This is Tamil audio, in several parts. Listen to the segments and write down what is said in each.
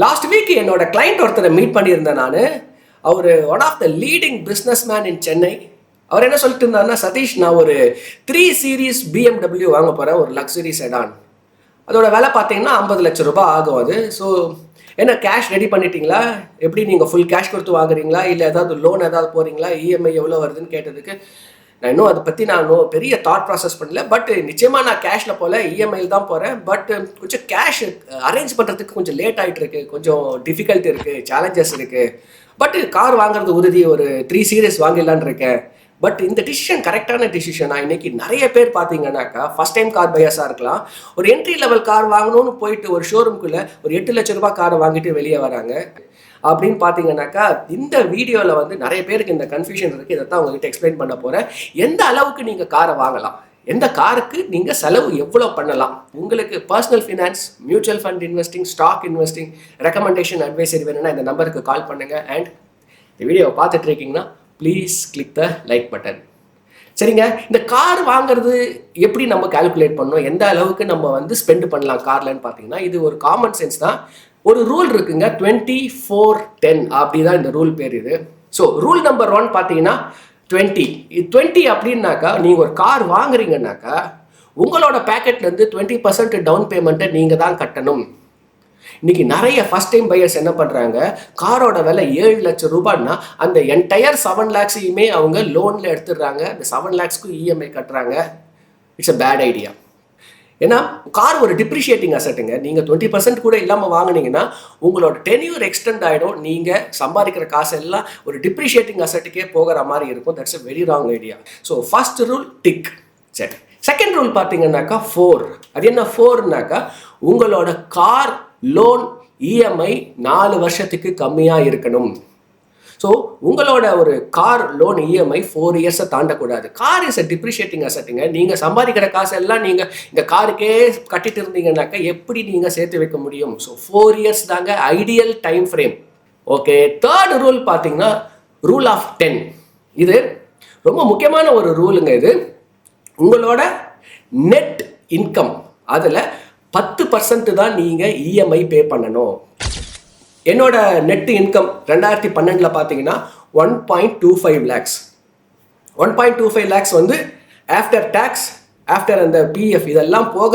லாஸ்ட் வீக் என்னோட கிளைண்ட் ஒருத்தரை மீட் பண்ணியிருந்தேன் நான். அவர் one of the leading business man in Chennai. அவர் என்ன சொல்லிட்டு இருந்தாருன்னா, சதீஷ் நான் ஒரு 3 சீரீஸ் BMW வாங்க போகிறேன், ஒரு லக்ஸுரி செடான். அதோட விலை பார்த்தீங்கன்னா 50 லட்சம் ரூபாய் ஆகும் அது. ஸோ என்ன கேஷ் ரெடி பண்ணிட்டீங்களா, எப்படி நீங்கள் ஃபுல் கேஷ் கொடுத்து வாங்குறீங்களா, இல்லை ஏதாவது லோன் ஏதாவது போகிறீங்களா, இஎம்ஐ எவ்வளோ வருதுன்னு கேட்டதுக்கு நான் இன்னும் அதை பற்றி நான் பெரிய தாட் ப்ராசஸ் பண்ணல. பட் நிச்சயமாக நான் கேஷில் போகல, இஎம்ஐயில் தான் போகிறேன். பட் கொஞ்சம் கேஷ் அரேஞ்ச் பண்ணுறதுக்கு கொஞ்சம் லேட் ஆகிட்டு இருக்கு, கொஞ்சம் டிஃபிகல்ட் இருக்குது, சேலஞ்சஸ் இருக்குது. பட் கார் வாங்குறது உறுதி, ஒரு 3 சீரீஸ் வாங்கிடலான்னு இருக்கேன். பட் இந்த டிசிஷன் கரெக்டான டிசிஷனா? இன்னைக்கு நிறைய பேர் பார்த்தீங்கன்னாக்கா ஃபர்ஸ்ட் டைம் கார் பையர்ஸாக இருக்கலாம், ஒரு என்ட்ரி லெவல் கார் வாங்கணும்னு போயிட்டு ஒரு ஷோரூம்குள்ளே ஒரு 8 லட்சம் ரூபாய் காரை வாங்கிட்டு வெளியே வராங்க. அப்படின்னு பார்த்தீங்கன்னாக்கா இந்த வீடியோவில் வந்து நிறைய பேருக்கு இந்த கன்ஃபியூஷன் இருக்குது. இதை தான் உங்ககிட்ட எக்ஸ்பிளைன் பண்ண போகிறேன். எந்த அளவுக்கு நீங்கள் காரை வாங்கலாம், எந்த காருக்கு நீங்கள் செலவு எவ்வளோ பண்ணலாம், உங்களுக்கு personal finance, mutual fund investing, stock investing, recommendation, advisory வேணும்னா இந்த நம்பருக்கு கால் பண்ணுங்கள். அண்ட் இந்த வீடியோவை பார்த்துட்டு இருக்கீங்கன்னா please click the like button. சரிங்க, இந்த கார் வாங்குறது எப்படி நம்ம கால்குலேட் பண்ணணும், எந்த அளவுக்கு நம்ம வந்து ஸ்பெண்ட் பண்ணலாம் கார்லன்னு பார்த்தீங்கன்னா இது ஒரு காமன் சென்ஸ் தான். ஒரு ரூல் இருக்குங்க, 24-10 அப்படி தான் இந்த ரூல் பேர் இது. ஸோ ரூல் நம்பர் 1 பார்த்தீங்கன்னா 20 அப்படின்னாக்கா நீங்கள் ஒரு கார் வாங்குறீங்கன்னாக்கா உங்களோட பேக்கெட்லேருந்து 20% டவுன் பேமெண்ட்டை நீங்கள் தான் கட்டணும். இன்னைக்கு நிறைய ஃபர்ஸ்ட் டைம் பையர்ஸ் என்ன பண்ணுறாங்க, காரோட விலை 7 லட்சம் ரூபாய்னா அந்த என்டையர் 7 லேக்ஸையுமே அவங்க லோனில் எடுத்துடுறாங்க. அந்த 7 லேக்ஸ்க்கு இஎம்ஐ கட்டுறாங்க. It's a bad idea. ஏன்னா கார் ஒரு டிப்ரிஷியேட்டிங் அசட்டுங்க. நீங்கள் 20% கூட இல்லாமல் வாங்கினீங்கன்னா உங்களோட டென்யூர் எக்ஸ்டெண்ட் ஆகிடும். நீங்கள் சம்பாதிக்கிற காசு எல்லாம் ஒரு டிப்ரிஷியேட்டிங் அசட்டுக்கே போகிற மாதிரி இருக்கும். That's a very wrong idea. So first rule tick. சரி, செகண்ட் ரூல் பார்த்தீங்கன்னாக்கா 4. அது என்ன 4னாக்கா உங்களோட கார் லோன் இஎம்ஐ 4 வருஷத்துக்கு கம்மியாக இருக்கணும். ஸோ உங்களோட ஒரு கார் லோன் இஎம்ஐ 4 இயர்ஸை தாண்டக்கூடாது. கார் இஸ் அ டிப்ரிஷியேட்டிங் அசட்டுங்க. நீங்கள் சம்பாதிக்கிற காசு எல்லாம் நீங்கள் இந்த காருக்கே கட்டிட்டு இருந்தீங்கன்னாக்கா எப்படி நீங்கள் சேர்த்து வைக்க முடியும்? ஸோ 4 இயர்ஸ் தாங்க ideal time frame. Okay, third rule பார்த்தீங்கன்னா ரூல் ஆஃப் 10. இது ரொம்ப முக்கியமான ஒரு ரூலுங்க. இது உங்களோட நெட் இன்கம் அதில் 10% தான் நீங்கள் இஎம்ஐ பே பண்ணணும். என்னோட நெட் இன்கம் 2012 பார்த்தீங்கன்னா 1.25 லேக்ஸ். 1.25 லேக்ஸ் வந்து ஆஃப்டர் டேக்ஸ், ஆஃப்டர் அந்த பிஎஃப் இதெல்லாம் போக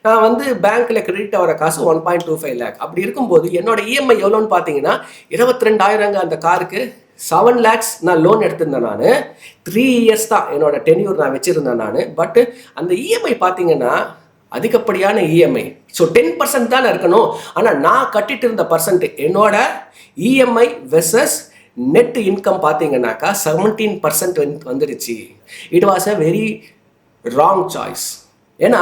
நான் வந்து பேங்க்கில் கிரெடிட் ஆகிற காசு 1.25 லேக். அப்படி இருக்கும்போது என்னோட இஎம்ஐ எவ்வளோன்னு பார்த்தீங்கன்னா 22,000 அந்த காருக்கு. 7 லேக்ஸ் நான் லோன் எடுத்திருந்தேன். நான் 3 இயர்ஸ் தான் என்னோட டென்யூர் நான் வச்சுருந்தேன் நான். பட் அந்த இஎம்ஐ பார்த்தீங்கன்னா அதிகப்படியான இஎம்ஐ. ஸோ 10% தான் இருக்கணும். ஆனால் நான் கட்டிட்டு இருந்த பர்சன்ட் என்னோட இஎம்ஐ வெர்சஸ் நெட் இன்கம் பார்த்தீங்கன்னாக்கா 17% வந்துடுச்சு. It was a very wrong choice. ஏன்னா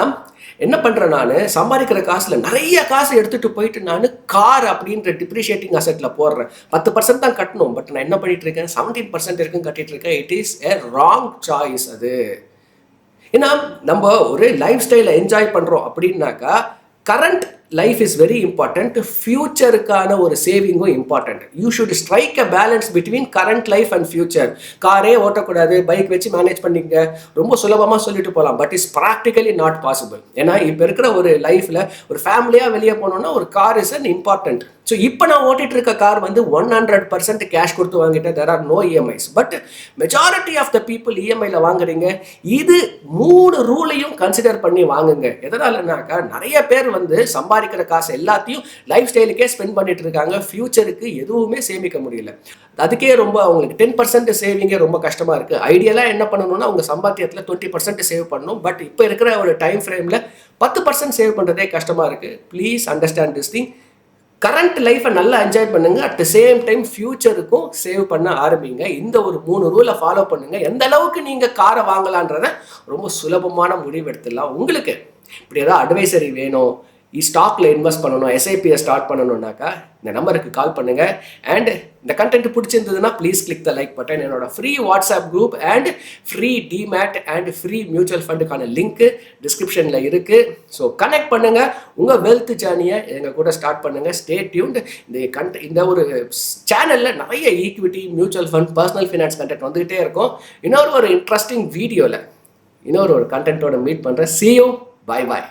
என்ன பண்ணுறேன், நான் சம்பாதிக்கிற காசில் நிறைய காசு எடுத்துகிட்டு போயிட்டு நான் கார் அப்படின்ற டிப்ரிஷியேட்டிங் அசெட்டில் போடுறேன். 10% தான் கட்டணும். பட் நான் என்ன பண்ணிட்டு இருக்கேன், 17% இருக்குன்னு கட்டிட்டு இருக்கேன். It is a wrong choice அது. ஏன்னா நம்ம ஒரு லைஃப் ஸ்டைலை என்ஜாய் பண்ணுறோம் அப்படின்னாக்கா current life is very important, ஃபியூச்சருக்கான ஒரு சேவிங்கும் important. You should strike a balance between current life and future. காரே ஓட்டக்கூடாது, பைக் வச்சு மேனேஜ் பண்ணிக்க ரொம்ப சுலபமாக சொல்லிட்டு போகலாம். But is practically not possible. ஏன்னா இப்போ இருக்கிற ஒரு லைஃப்பில் ஒரு ஃபேமிலியாக வெளியே போனோம்னா ஒரு car is an important. So இப்போ நான் ஓட்டிகிட்டு இருக்க கார் வந்து 100% கேஷ் கொடுத்து வாங்கிட்டேன். There are no EMIs. But majority of the people இஎம்ஐயில் வாங்குறீங்க. இது 3 ரூலையும் கன்சிடர் பண்ணி வாங்குங்க. எதனாலனாக்கா நிறைய பேர் வந்து சம்பாதிக்கிற காசு எல்லாத்தையும் லைஃப் ஸ்டைலுக்கே ஸ்பெண்ட் பண்ணிட்டு இருக்காங்க. ஃபியூச்சருக்கு எதுவுமே சேமிக்க முடியல. அதுக்கே ரொம்ப அவங்களுக்கு 10% சேவிங்கே ரொம்ப கஷ்டமாக இருக்குது. ஐடியலாக என்ன பண்ணணும்னா அவங்க சம்பாத்தியத்தில் 20% சேவ் பண்ணணும். பட் இப்போ இருக்கிற ஒரு டைம் ஃப்ரேமில் 10% சேவ் பண்ணுறதே கஷ்டமாக இருக்குது. Please understand this thing. Current லைஃப்பை நல்லா என்ஜாய் பண்ணுங்க. அட் த சேம் டைம் ஃபியூச்சருக்கும் சேவ் பண்ண ஆரம்பிங்க. இந்த ஒரு 3 ரூலை ஃபாலோ பண்ணுங்க. எந்த அளவுக்கு நீங்கள் காரை வாங்கலான்றத ரொம்ப சுலபமான முடிவு எடுத்துடலாம். உங்களுக்கு இப்படி ஏதாவது அட்வைசரி வேணும், ஸ்டாக்ல இன்வெஸ்ட் பண்ணணும், எஸ்ஐபியை ஸ்டார்ட் பண்ணணும்னாக்கா இந்த நம்பருக்கு கால் பண்ணுங்க. அண்ட் இந்த கண்டென்ட் பிடிச்சிருந்ததுன்னா please click the like button. என்னோட free WhatsApp group and free demat and free mutual ஃபண்டுக்கான லிங்க் டிஸ்கிரிப்ஷனில் இருக்கு. ஸோ கனெக்ட் பண்ணுங்க, உங்கள் வெல்த் ஜேர்னியை எங்கள் கூட ஸ்டார்ட் பண்ணுங்க. Stay tuned. இந்த ஒரு சேனலில் நிறைய equity, mutual fund, personal finance content வந்துகிட்டே இருக்கும். இன்னொரு இன்ட்ரெஸ்டிங் வீடியோவில் இன்னொரு கண்டென்ட்டோட மீட் பண்ணுறேன். See you. Bye bye.